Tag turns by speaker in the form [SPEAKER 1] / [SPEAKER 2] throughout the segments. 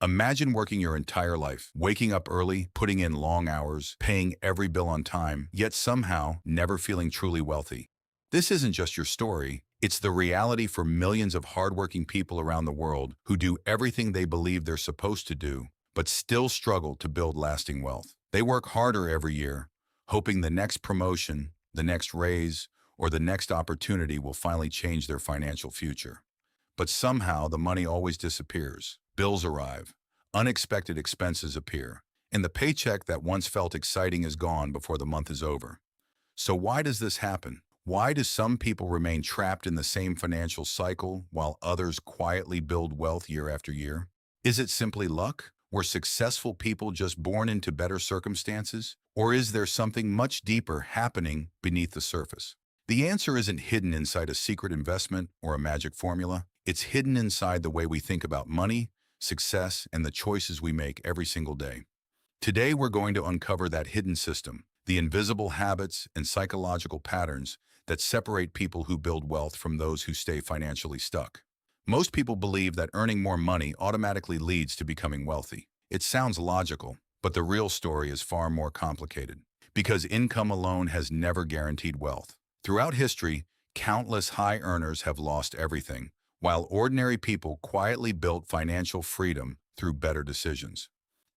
[SPEAKER 1] Imagine working your entire life, waking up early, putting in long hours, paying every bill on time, yet somehow never feeling truly wealthy. This isn't just your story, it's the reality for millions of hardworking people around the world who do everything they believe they're supposed to do, but still struggle to build lasting wealth. They work harder every year, hoping the next promotion, the next raise, or the next opportunity will finally change their financial future. But somehow the money always disappears. Bills arrive, unexpected expenses appear, and the paycheck that once felt exciting is gone before the month is over. So why does this happen? Why do some people remain trapped in the same financial cycle while others quietly build wealth year after year? Is it simply luck? Were successful people just born into better circumstances? Or is there something much deeper happening beneath the surface? The answer isn't hidden inside a secret investment or a magic formula. It's hidden inside the way we think about money, success, and the choices we make every single day. Today, we're going to uncover that hidden system, the invisible habits and psychological patterns that separate people who build wealth from those who stay financially stuck. Most people believe that earning more money automatically leads to becoming wealthy. It sounds logical, but the real story is far more complicated, because income alone has never guaranteed wealth. Throughout history, countless high earners have lost everything, while ordinary people quietly built financial freedom through better decisions.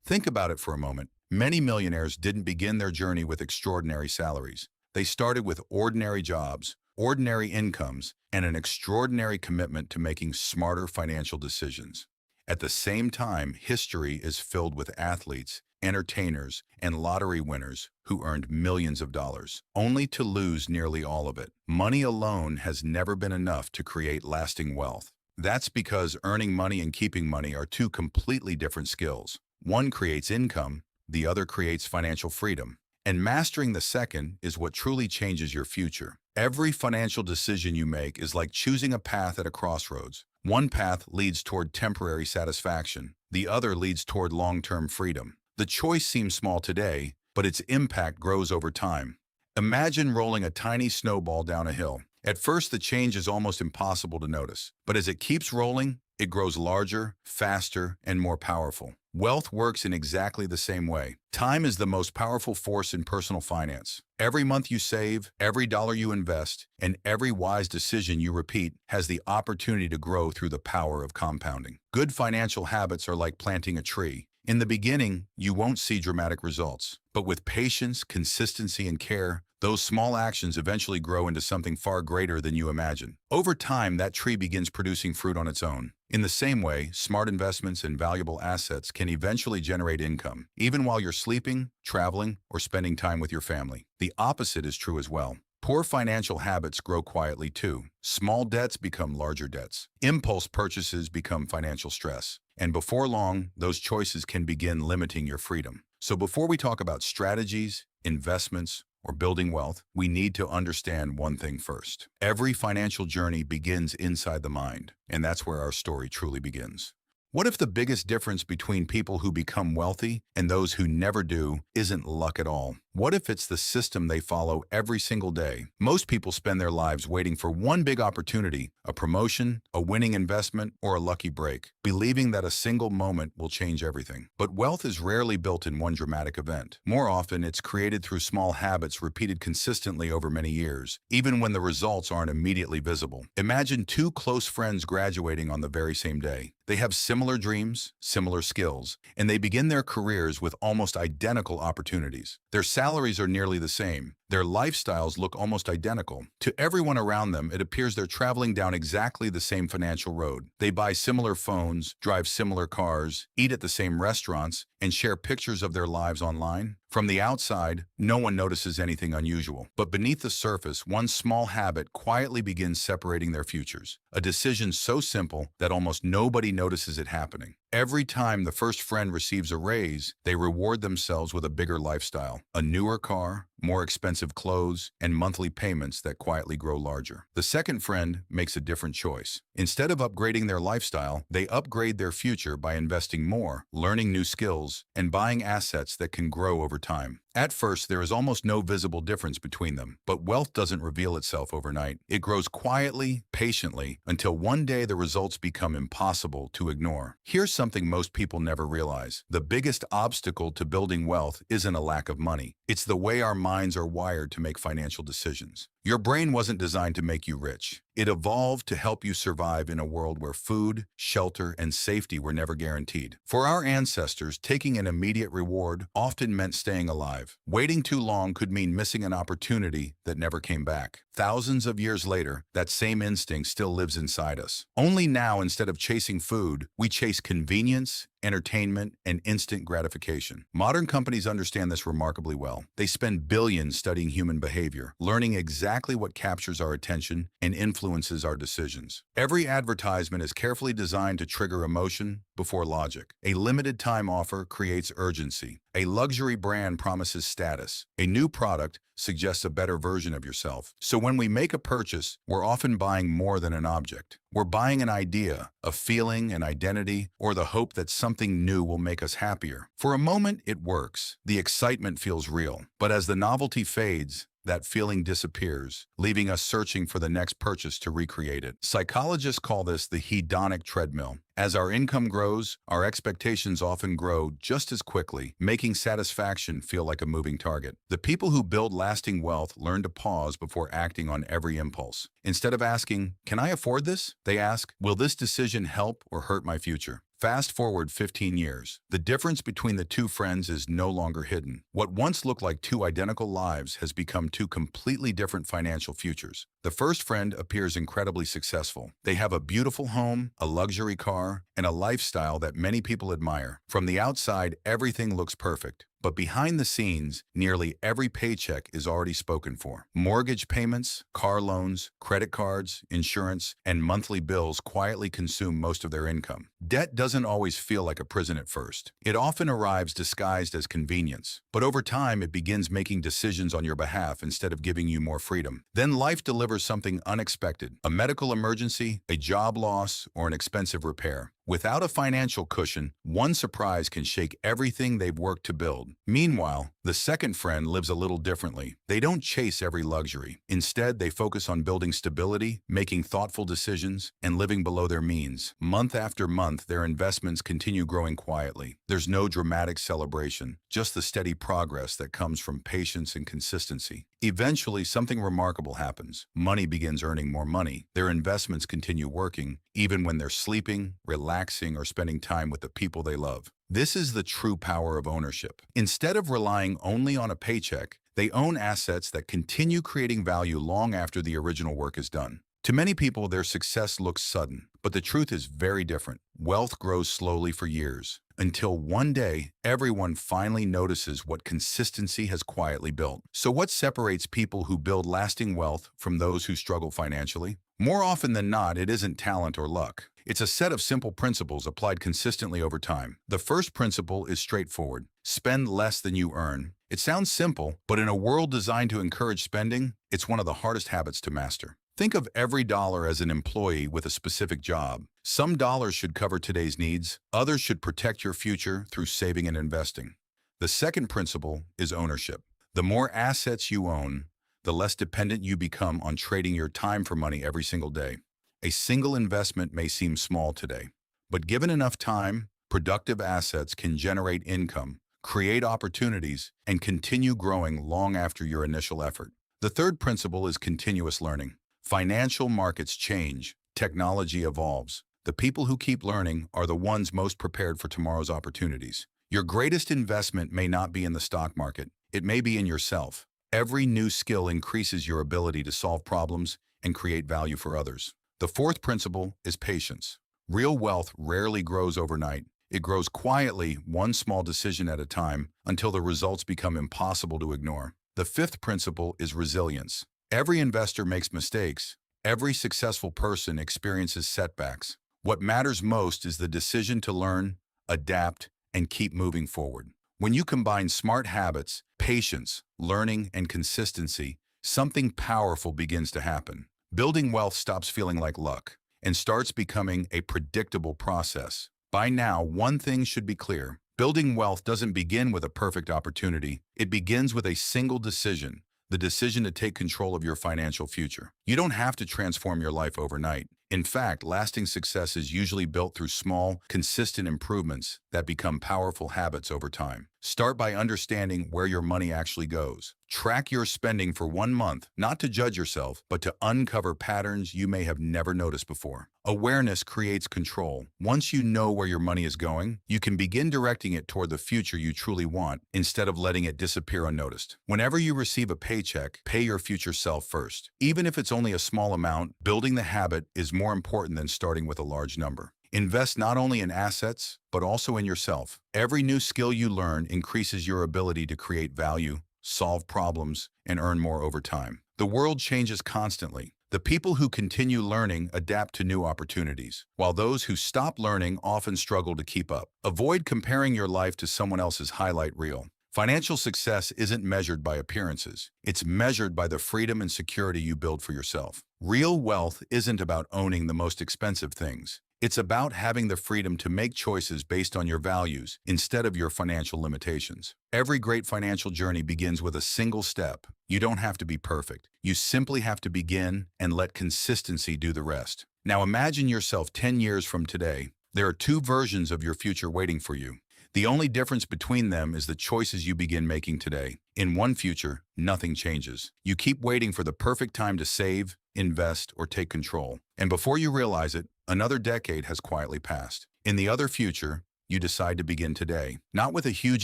[SPEAKER 1] Think about it for a moment. Many millionaires didn't begin their journey with extraordinary salaries. They started with ordinary jobs, ordinary incomes, and an extraordinary commitment to making smarter financial decisions. At the same time, history is filled with athletes, entertainers, and lottery winners who earned millions of dollars, only to lose nearly all of it. Money alone has never been enough to create lasting wealth. That's because earning money and keeping money are two completely different skills. One creates income, the other creates financial freedom. And mastering the second is what truly changes your future. Every financial decision you make is like choosing a path at a crossroads. One path leads toward temporary satisfaction. The other leads toward long-term freedom. The choice seems small today, but its impact grows over time. Imagine rolling a tiny snowball down a hill. At first, the change is almost impossible to notice, but as it keeps rolling, it grows larger, faster, and more powerful. Wealth works in exactly the same way. Time is the most powerful force in personal finance. Every month you save, every dollar you invest, and every wise decision you repeat has the opportunity to grow through the power of compounding. Good financial habits are like planting a tree. In the beginning, you won't see dramatic results, but with patience, consistency, and care, those small actions eventually grow into something far greater than you imagine. Over time, that tree begins producing fruit on its own. In the same way, smart investments and valuable assets can eventually generate income, even while you're sleeping, traveling, or spending time with your family. The opposite is true as well. Poor financial habits grow quietly too. Small debts become larger debts. Impulse purchases become financial stress. And before long, those choices can begin limiting your freedom. So before we talk about strategies, investments, or building wealth, we need to understand one thing first. Every financial journey begins inside the mind, and that's where our story truly begins. What if the biggest difference between people who become wealthy and those who never do isn't luck at all? What if it's the system they follow every single day? Most people spend their lives waiting for one big opportunity, a promotion, a winning investment, or a lucky break, believing that a single moment will change everything. But wealth is rarely built in one dramatic event. More often, it's created through small habits repeated consistently over many years, even when the results aren't immediately visible. Imagine two close friends graduating on the very same day. They have similar dreams, similar skills, and they begin their careers with almost identical opportunities. Their salaries are nearly the same. Their lifestyles look almost identical. To everyone around them, it appears they're traveling down exactly the same financial road. They buy similar phones, drive similar cars, eat at the same restaurants, and share pictures of their lives online. From the outside, no one notices anything unusual. But beneath the surface, one small habit quietly begins separating their futures. A decision so simple that almost nobody notices it happening. Every time the first friend receives a raise, they reward themselves with a bigger lifestyle, a newer car, more expensive clothes, and monthly payments that quietly grow larger. The second friend makes a different choice. Instead of upgrading their lifestyle, they upgrade their future by investing more, learning new skills, and buying assets that can grow over time. At first, there is almost no visible difference between them, but wealth doesn't reveal itself overnight. It grows quietly, patiently, until one day the results become impossible to ignore. Here's something most people never realize. The biggest obstacle to building wealth isn't a lack of money. It's the way our minds are wired to make financial decisions. Your brain wasn't designed to make you rich. It evolved to help you survive in a world where food, shelter, and safety were never guaranteed. For our ancestors, taking an immediate reward often meant staying alive. Waiting too long could mean missing an opportunity that never came back. Thousands of years later, that same instinct still lives inside us. Only now, instead of chasing food, we chase convenience, entertainment, and instant gratification. Modern companies understand this remarkably well. They spend billions studying human behavior, learning exactly what captures our attention and influences our decisions. Every advertisement is carefully designed to trigger emotion before logic. A limited time offer creates urgency. A luxury brand promises status. A new product suggests a better version of yourself. So when we make a purchase, we're often buying more than an object. We're buying an idea, a feeling, an identity, or the hope that something new will make us happier. For a moment, it works. The excitement feels real. But as the novelty fades, that feeling disappears, leaving us searching for the next purchase to recreate it. Psychologists call this the hedonic treadmill. As our income grows, our expectations often grow just as quickly, making satisfaction feel like a moving target. The people who build lasting wealth learn to pause before acting on every impulse. Instead of asking, "Can I afford this?" they ask, "Will this decision help or hurt my future?" Fast forward 15 years. The difference between the two friends is no longer hidden. What once looked like two identical lives has become two completely different financial futures. The first friend appears incredibly successful. They have a beautiful home, a luxury car, and a lifestyle that many people admire. From the outside, everything looks perfect. But behind the scenes, nearly every paycheck is already spoken for. Mortgage payments, car loans, credit cards, insurance, and monthly bills quietly consume most of their income. Debt doesn't always feel like a prison at first. It often arrives disguised as convenience. But over time, it begins making decisions on your behalf instead of giving you more freedom. Then life delivers something unexpected: a medical emergency, a job loss, or an expensive repair. Without a financial cushion, one surprise can shake everything they've worked to build. Meanwhile, the second friend lives a little differently. They don't chase every luxury. Instead, they focus on building stability, making thoughtful decisions, and living below their means. Month after month, their investments continue growing quietly. There's no dramatic celebration, just the steady progress that comes from patience and consistency. Eventually, something remarkable happens. Money begins earning more money. Their investments continue working, even when they're sleeping, relaxing, or spending time with the people they love. This is the true power of ownership. Instead of relying only on a paycheck, they own assets that continue creating value long after the original work is done. To many people, their success looks sudden, but the truth is very different. Wealth grows slowly for years, until one day, everyone finally notices what consistency has quietly built. So what separates people who build lasting wealth from those who struggle financially? More often than not, it isn't talent or luck. It's a set of simple principles applied consistently over time. The first principle is straightforward: spend less than you earn. It sounds simple, but in a world designed to encourage spending, it's one of the hardest habits to master. Think of every dollar as an employee with a specific job. Some dollars should cover today's needs, others should protect your future through saving and investing. The second principle is ownership. The more assets you own, the less dependent you become on trading your time for money every single day. A single investment may seem small today, but given enough time, productive assets can generate income, create opportunities, and continue growing long after your initial effort. The third principle is continuous learning. Financial markets change, technology evolves. The people who keep learning are the ones most prepared for tomorrow's opportunities. Your greatest investment may not be in the stock market, it may be in yourself. Every new skill increases your ability to solve problems and create value for others. The fourth principle is patience. Real wealth rarely grows overnight. It grows quietly, one small decision at a time, until the results become impossible to ignore. The fifth principle is resilience. Every investor makes mistakes. Every successful person experiences setbacks. What matters most is the decision to learn, adapt, and keep moving forward. When you combine smart habits, patience, learning, and consistency, something powerful begins to happen. Building wealth stops feeling like luck and starts becoming a predictable process. By now, one thing should be clear. Building wealth doesn't begin with a perfect opportunity. It begins with a single decision: the decision to take control of your financial future. You don't have to transform your life overnight. In fact, lasting success is usually built through small, consistent improvements that become powerful habits over time. Start by understanding where your money actually goes. Track your spending for 1 month, not to judge yourself, but to uncover patterns you may have never noticed before. Awareness creates control. Once you know where your money is going, you can begin directing it toward the future you truly want instead of letting it disappear unnoticed. Whenever you receive a paycheck, pay your future self first. Even if it's only a small amount, building the habit is more important than starting with a large number. Invest not only in assets, but also in yourself. Every new skill you learn increases your ability to create value, solve problems, and earn more over time. The world changes constantly. The people who continue learning adapt to new opportunities, while those who stop learning often struggle to keep up. Avoid comparing your life to someone else's highlight reel. Financial success isn't measured by appearances. It's measured by the freedom and security you build for yourself. Real wealth isn't about owning the most expensive things. It's about having the freedom to make choices based on your values instead of your financial limitations. Every great financial journey begins with a single step. You don't have to be perfect. You simply have to begin and let consistency do the rest. Now imagine yourself 10 years from today. There are two versions of your future waiting for you. The only difference between them is the choices you begin making today. In one future, nothing changes. You keep waiting for the perfect time to save, invest, or take control. And before you realize it, another decade has quietly passed. In the other future, you decide to begin today, not with a huge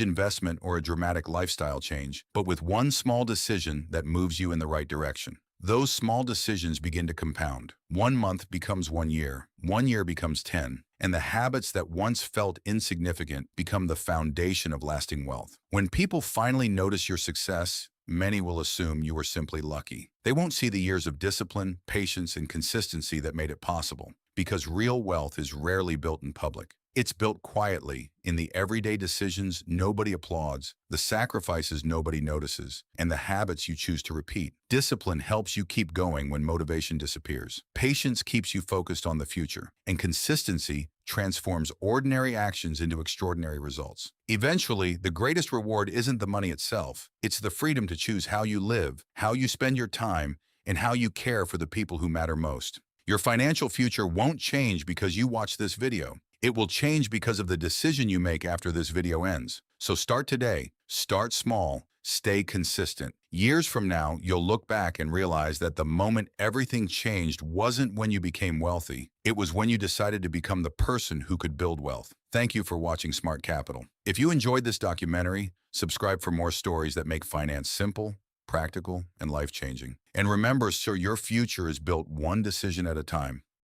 [SPEAKER 1] investment or a dramatic lifestyle change, but with one small decision that moves you in the right direction. Those small decisions begin to compound. 1 month becomes 1 year, 1 year becomes 10, and the habits that once felt insignificant become the foundation of lasting wealth. When people finally notice your success, many will assume you were simply lucky. They won't see the years of discipline, patience, and consistency that made it possible, because real wealth is rarely built in public. It's built quietly, in the everyday decisions nobody applauds, the sacrifices nobody notices, and the habits you choose to repeat. Discipline helps you keep going when motivation disappears. Patience keeps you focused on the future, and consistency transforms ordinary actions into extraordinary results. Eventually, the greatest reward isn't the money itself. It's the freedom to choose how you live, how you spend your time, and how you care for the people who matter most. Your financial future won't change because you watch this video. It will change because of the decision you make after this video ends. So start today, start small, stay consistent. Years from now, you'll look back and realize that the moment everything changed wasn't when you became wealthy. It was when you decided to become the person who could build wealth. Thank you for watching Smart Capital. If you enjoyed this documentary, subscribe for more stories that make finance simple, practical, and life-changing. And remember, sir, your future is built one decision at a time.